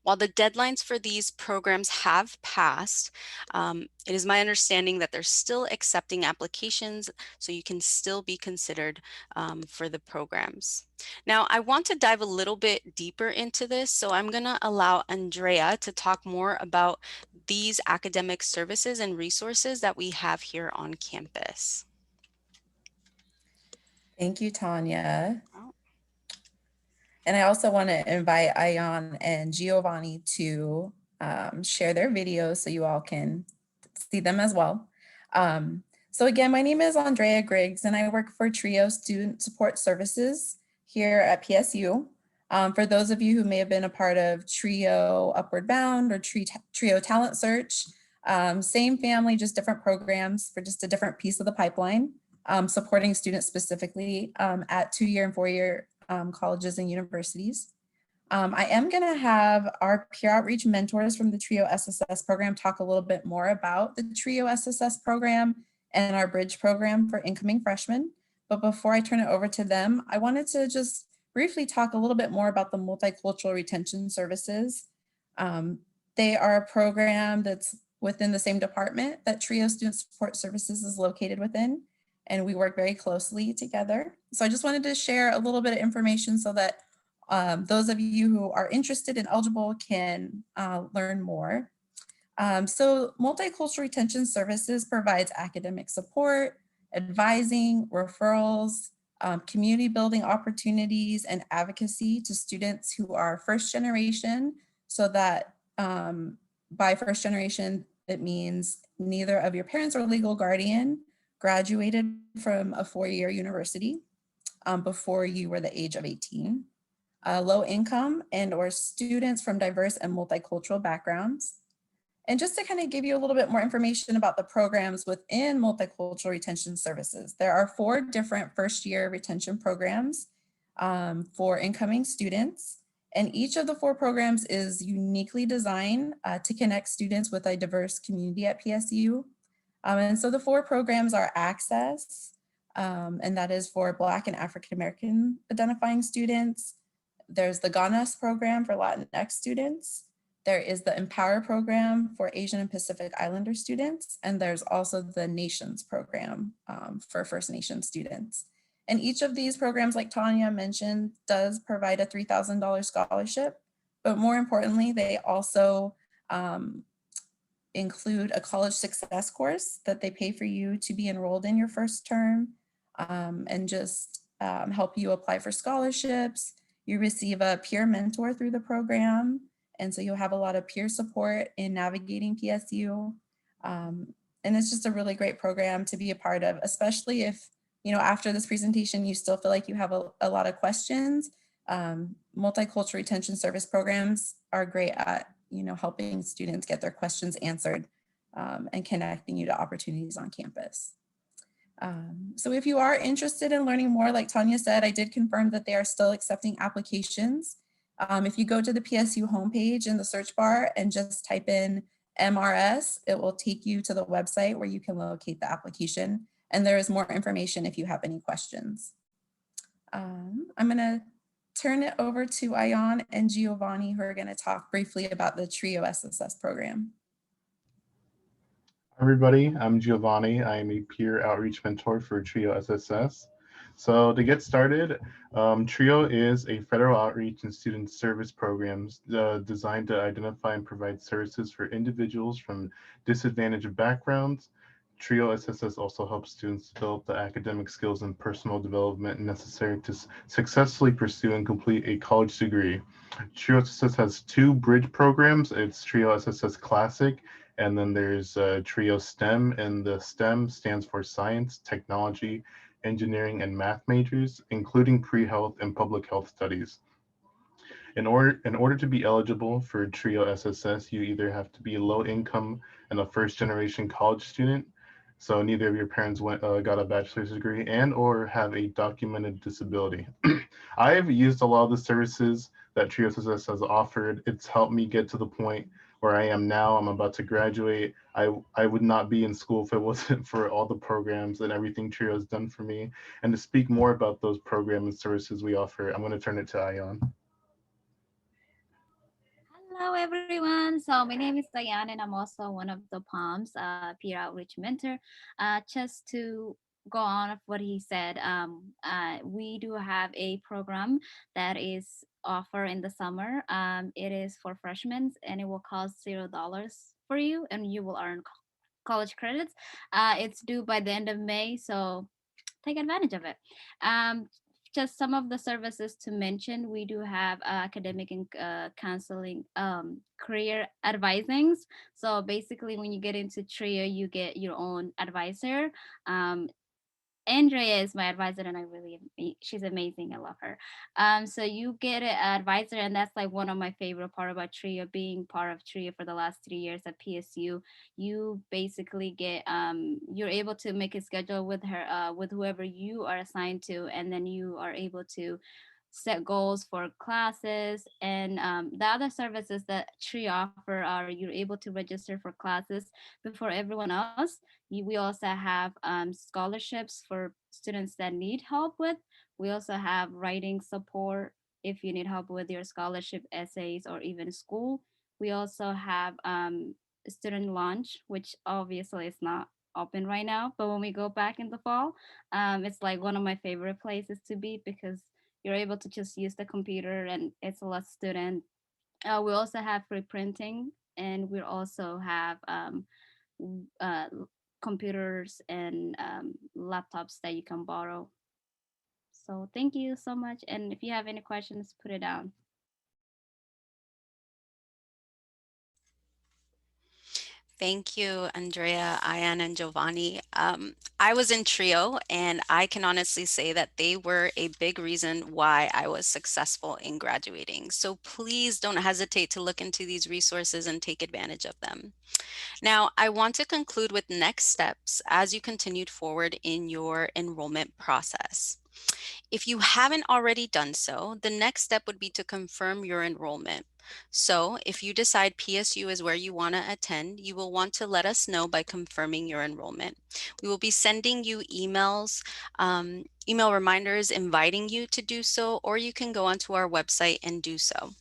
While the deadlines for these programs have passed, it is my understanding that they're still accepting applications, so you can still be considered for the programs. Now, I want to dive a little bit deeper into this, so I'm going to allow Andrea to talk more about these academic services and resources that we have here on campus. Thank you, Tanya. Oh. And I also want to invite Ayan and Giovanni to share their videos so you all can see them as well. So again, my name is Andrea Griggs, and I work for TRIO Student Support Services here at PSU. For those of you who may have been a part of TRIO Upward Bound or TRIO Talent Search, same family, just different programs for just a different piece of the pipeline, supporting students specifically at 2-year and 4-year colleges and universities. I am going to have our peer outreach mentors from the TRIO SSS program talk a little bit more about the TRIO SSS program and our bridge program for incoming freshmen. But before I turn it over to them, I wanted to just briefly talk a little bit more about the Multicultural Retention Services. They are a program that's within the same department that TRIO Student Support Services is located within, and we work very closely together. So I just wanted to share a little bit of information so that those of you who are interested and eligible can learn more. So Multicultural Retention Services provides academic support, advising, referrals, community building opportunities, and advocacy to students who are first generation, so that by first generation, it means neither of your parents or legal guardian graduated from a 4-year university before you were the age of 18. Low income and or students from diverse and multicultural backgrounds. And just to kind of give you a little bit more information about the programs within Multicultural Retention Services, there are 4 different first-year retention programs for incoming students. And each of the 4 programs is uniquely designed to connect students with a diverse community at PSU. And so the 4 programs are Access, and that is for Black and African American identifying students. There's the GANAS program for Latinx students. There is the Empower program for Asian and Pacific Islander students. And there's also the Nations program for First Nation students. And each of these programs, like Tanya mentioned, does provide a $3,000 scholarship. But more importantly, they also include a college success course that they pay for you to be enrolled in your first term and just help you apply for scholarships. You receive a peer mentor through the program. And so you'll have a lot of peer support in navigating PSU. And it's just a really great program to be a part of, especially if, you know, after this presentation, you still feel like you have a lot of questions. Multicultural Retention Service programs are great at, you know, helping students get their questions answered and connecting you to opportunities on campus. So if you are interested in learning more, like Tanya said, I did confirm that they are still accepting applications. If you go to the PSU homepage in the search bar and just type in MRS, it will take you to the website where you can locate the application. And there is more information if you have any questions. I'm gonna turn it over to Ayan and Giovanni, who are gonna talk briefly about the TRIO SSS program. Everybody, I'm Giovanni. I am a peer outreach mentor for TRIO SSS. So to get started, TRIO is a federal outreach and student service program designed to identify and provide services for individuals from disadvantaged backgrounds. TRIO SSS also helps students develop the academic skills and personal development necessary to successfully pursue and complete a college degree. TRIO SSS has 2 bridge programs. It's TRIO SSS Classic, and then there's TRIO STEM, and the STEM stands for Science, Technology, Engineering, and Math majors, including pre-health and public health studies. In order to be eligible for TRIO SSS, you either have to be low income and a first-generation college student, so neither of your parents got a bachelor's degree, and or have a documented disability. I've used a lot of the services that TRIO SSS has offered. It's helped me get to the point where I am now. I'm about to graduate. I would not be in school if it wasn't for all the programs and everything TRIO has done for me. And to speak more about those programs and services we offer, I'm going to turn it to Ayan. Hello, everyone. So my name is Diane, and I'm also one of the POMs, peer outreach mentor. Just to go on of what he said, we do have a program that is offered in the summer. It is for freshmen, and it will cost $0 for you, and you will earn college credits. It's due by the end of May, so take advantage of it. just some of the services to mention, we do have academic and counseling, career advisings. So basically, when you get into TRIO, you get your own advisor. Andrea is my advisor, and she's amazing. I love her. So you get an advisor, and that's like one of my favorite part about TRIO, being part of TRIO for the last 3 years at PSU. You basically get, you're able to make a schedule with her, with whoever you are assigned to, and then you are able to set goals for classes. And the other services that TRIO offer are you're able to register for classes before everyone else. We also have scholarships for students that need help with. We also have writing support if you need help with your scholarship essays or even school. We also have student lunch, which obviously is not open right now, but when we go back in the fall, it's like one of my favorite places to be because you're able to just use the computer and it's a less student. We also have free printing, and we also have computers and laptops that you can borrow. So thank you so much. And if you have any questions, put it down. Thank you, Andrea, Ayan, and Giovanni. I was in TRIO, and I can honestly say that they were a big reason why I was successful in graduating. So please don't hesitate to look into these resources and take advantage of them. Now, I want to conclude with next steps as you continued forward in your enrollment process. If you haven't already done so, the next step would be to confirm your enrollment. So if you decide PSU is where you want to attend, you will want to let us know by confirming your enrollment. We will be sending you emails, email reminders inviting you to do so, or you can go onto our website and do so.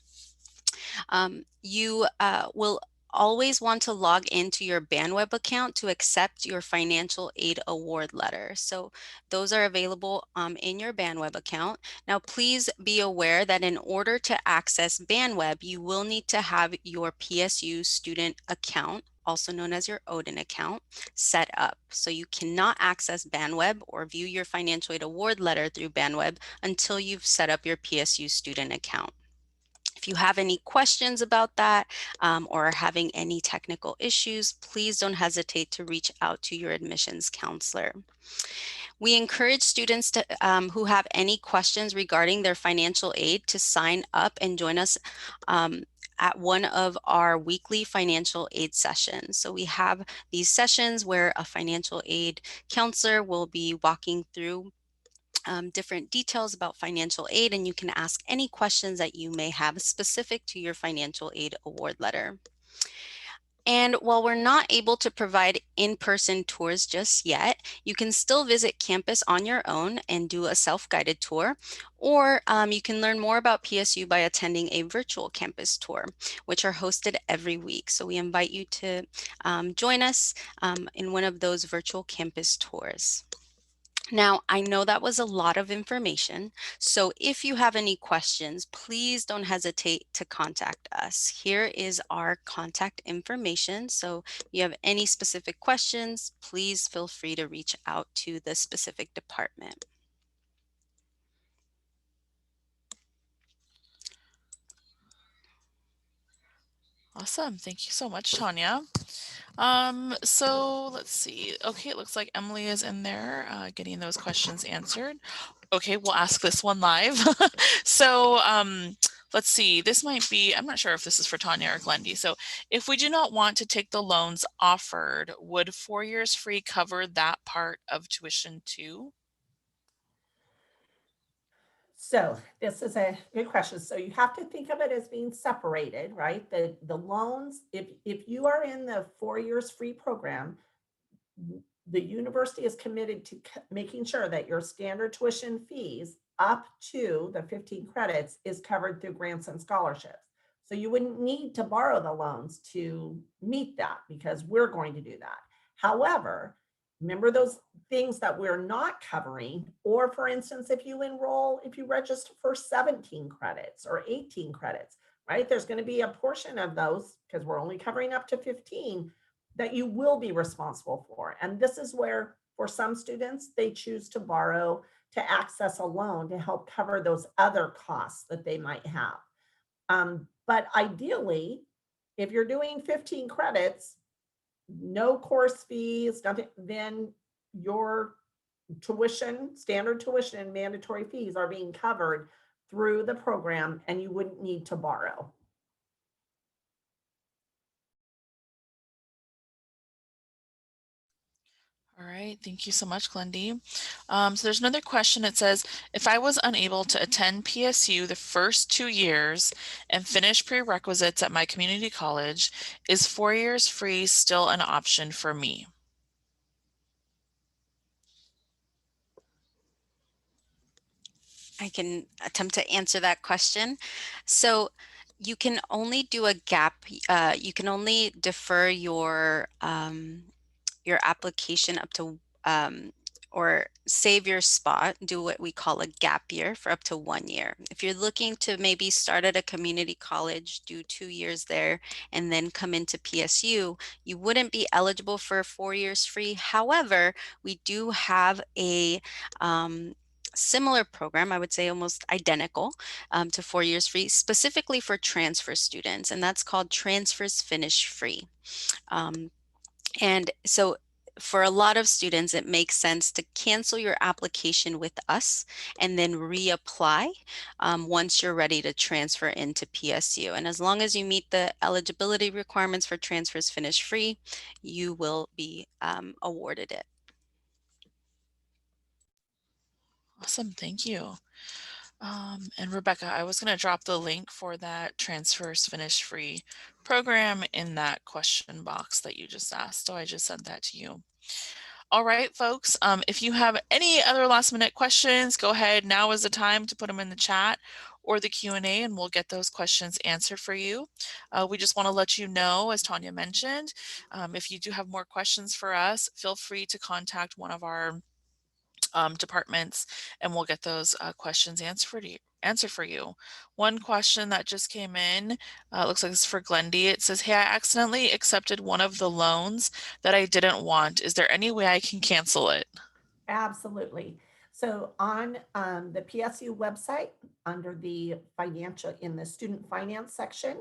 You will always want to log into your BandWeb account to accept your financial aid award letter. So those are available in your BandWeb account. Now, please be aware that in order to access BandWeb, you will need to have your PSU student account, also known as your Odin account, set up. So you cannot access BandWeb or view your financial aid award letter through BandWeb until you've set up your PSU student account. If you have any questions about that or are having any technical issues, please don't hesitate to reach out to your admissions counselor. We encourage students to, who have any questions regarding their financial aid to sign up and join us at one of our weekly financial aid sessions. So we have these sessions where a financial aid counselor will be walking through different details about financial aid, and you can ask any questions that you may have specific to your financial aid award letter. And while we're not able to provide in-person tours just yet, you can still visit campus on your own and do a self-guided tour, or you can learn more about PSU by attending a virtual campus tour, which are hosted every week. So we invite you to join us in one of those virtual campus tours. Now, I know that was a lot of information, so if you have any questions, please don't hesitate to contact us. Here is our contact information, so if you have any specific questions, please feel free to reach out to the specific department. Awesome. Thank you so much, Tanya. So let's see. Okay, it looks like Emily is in there getting those questions answered. Okay, we'll ask this one live. So let's see. This might be, I'm not sure if this is for Tanya or Glendy. So if we do not want to take the loans offered, would 4 years free cover that part of tuition too? So this is a good question. So you have to think of it as being separated, right? The loans, if you are in the 4 years free program, the university is committed to making sure that your standard tuition fees up to the 15 credits is covered through grants and scholarships. So you wouldn't need to borrow the loans to meet that because we're going to do that. However, remember those things that we're not covering, or for instance, if you register for 17 credits or 18 credits, right? There's going to be a portion of those, because we're only covering up to 15, that you will be responsible for. And this is where, for some students, they choose to borrow to access a loan to help cover those other costs that they might have. But ideally, if you're doing 15 credits, no course fees, nothing, then your tuition, standard tuition and mandatory fees are being covered through the program and you wouldn't need to borrow. All right, thank you so much, Glendy. So there's another question. It says, if I was unable to attend PSU the first 2 years and finish prerequisites at my community college, is 4 years free still an option for me? I can attempt to answer that question. So you can only do a gap, you can only defer your application up to or save your spot, do what we call a gap year for up to 1 year. If you're looking to maybe start at a community college, do 2 years there, and then come into PSU, you wouldn't be eligible for 4 years free. However, we do have a similar program, I would say almost identical to 4 years free, specifically for transfer students, and that's called Transfers Finish Free. And so for a lot of students, it makes sense to cancel your application with us and then reapply once you're ready to transfer into PSU. And as long as you meet the eligibility requirements for Transfers Finish Free, you will be awarded it. Awesome, thank you. And Rebecca, I was going to drop the link for that Transfers Finish Free program in that question box that you just asked. So I just sent that to you. All right, folks, if you have any other last minute questions, go ahead. Now is the time to put them in the chat or the Q&A, and we'll get those questions answered for you. We just want to let you know, as Tanya mentioned, if you do have more questions for us, feel free to contact one of our departments, and we'll get those questions answered for you. One question that just came in, looks like it's for Glendy. It says, hey, I accidentally accepted one of the loans that I didn't want. Is there any way I can cancel it? Absolutely. So on the PSU website, under the financial, in the student finance section,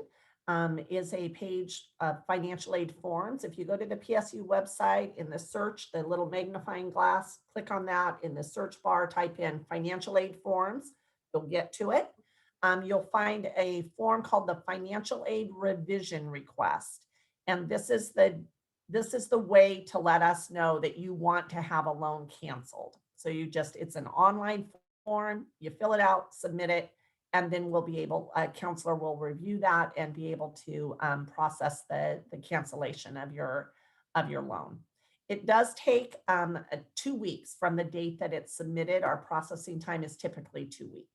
is a page of financial aid forms. If you go to the PSU website, in the search, the little magnifying glass, click on that. In the search bar, type in financial aid forms, you'll get to it. You'll find a form called the financial aid revision request. And this is the way to let us know that you want to have a loan canceled. So it's an online form, you fill it out, submit it, and then a counselor will review that and be able to process the cancellation of your loan. It does take 2 weeks from the date that it's submitted. Our processing time is typically 2 weeks.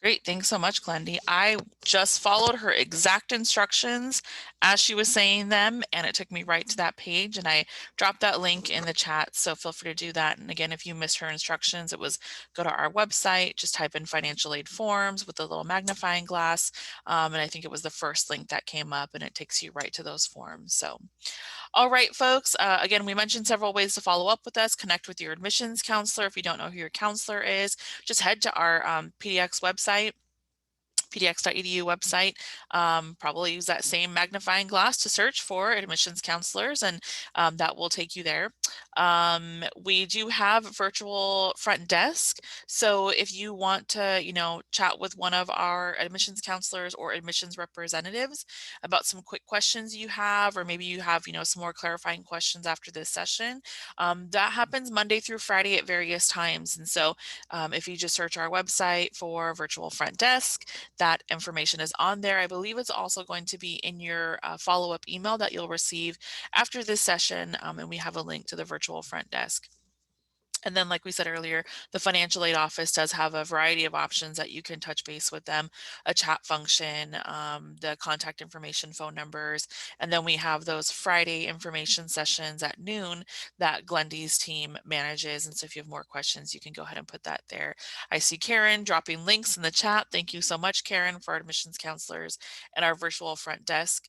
Great, thanks so much, Glendy. I just followed her exact instructions as she was saying them, and it took me right to that page, and I dropped that link in the chat, so feel free to do that. And again, if you missed her instructions, it was go to our website, just type in financial aid forms with the little magnifying glass, and I think it was the first link that came up, and it takes you right to those forms. So all right, folks, again, we mentioned several ways to follow up with us. Connect with your admissions counselor. If you don't know who your counselor is, just head to our PDX website, pdx.edu website. Probably use that same magnifying glass to search for admissions counselors, and that will take you there. We do have virtual front desk. So if you want to, chat with one of our admissions counselors or admissions representatives about some quick questions you have, or maybe you have, some more clarifying questions after this session, that happens Monday through Friday at various times. And so if you just search our website for virtual front desk, that information is on there. I believe it's also going to be in your follow-up email that you'll receive after this session, and we have a link to the virtual front desk. And then, like we said earlier, the financial aid office does have a variety of options that you can touch base with them, a chat function, the contact information, phone numbers, and then we have those Friday information sessions at noon that Glendy's team manages. And so if you have more questions, you can go ahead and put that there. I see Karen dropping links in the chat. Thank you so much, Karen, for our admissions counselors and our virtual front desk.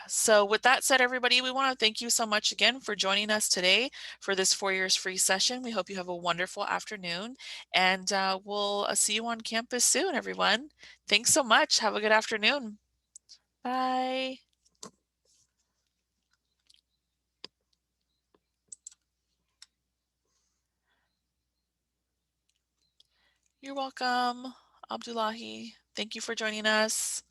So with that said, everybody, we want to thank you so much again for joining us today for this 4 years free session. session. We hope you have a wonderful afternoon, and we'll see you on campus soon, everyone. Thanks so much. Have a good afternoon. Bye. You're welcome, Abdullahi. Thank you for joining us.